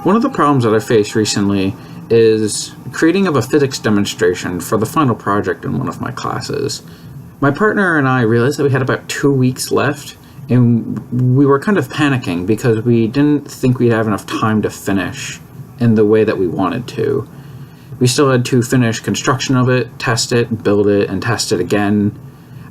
One of the problems that I faced recently is creating of a physics demonstration for the final project in one of my classes. My partner and I realized that we had about 2 weeks left, and we were kind of panicking because we didn't think we'd have enough time to finish in the way that we wanted to. We still had to finish construction of it, test it, build it, and test it again,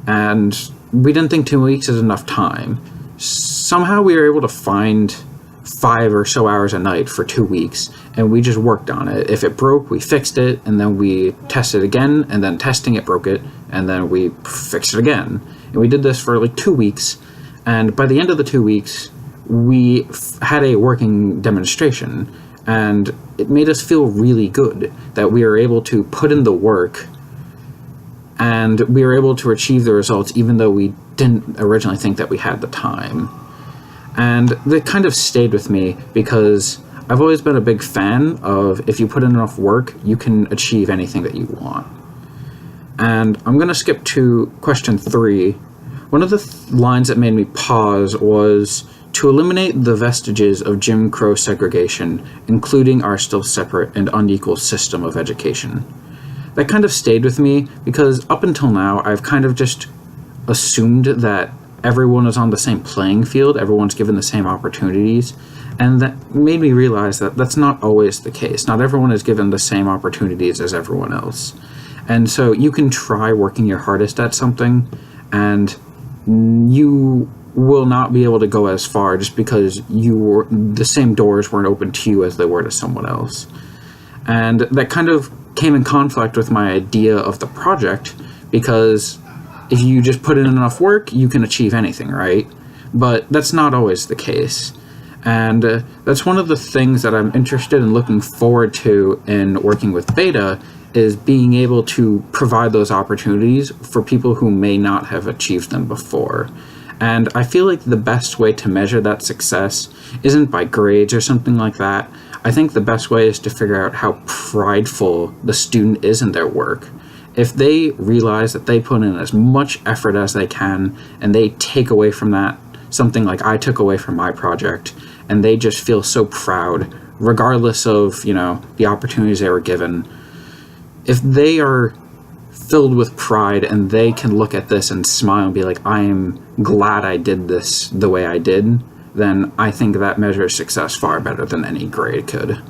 and we didn't think 2 weeks is enough time. Somehow we were able to find 5 or so hours a night for 2 weeks, and we just worked on it. If it broke, we fixed it, and then we tested again, and then testing it broke it, and then we fixed it again. And we did this for like 2 weeks, and by the end of the 2 weeks, we had a working demonstration, and it made us feel really good that we were able to put in the work, and we were able to achieve the results even though we didn't originally think that we had the time. And that kind of stayed with me because I've always been a big fan of if you put in enough work, you can achieve anything that you want. And I'm going to skip to question 3. One of the lines that made me pause was, to eliminate the vestiges of Jim Crow segregation, including our still separate and unequal system of education. That kind of stayed with me because up until now, I've kind of just assumed that everyone is on the same playing field, everyone's given the same opportunities, and that made me realize that that's not always the case. Not everyone is given the same opportunities as everyone else. And so you can try working your hardest at something, and you will not be able to go as far just because the same doors weren't open to you as they were to someone else. And that kind of came in conflict with my idea of the project, because if you just put in enough work, you can achieve anything, right? But that's not always the case. And that's one of the things that I'm interested in looking forward to in working with Beta, is being able to provide those opportunities for people who may not have achieved them before. And I feel like the best way to measure that success isn't by grades or something like that. I think the best way is to figure out how prideful the student is in their work. If they realize that they put in as much effort as they can, and they take away from that something like I took away from my project, and they just feel so proud, regardless of, the opportunities they were given. If they are filled with pride and they can look at this and smile and be like, I am glad I did this the way I did, then I think that measures success far better than any grade could.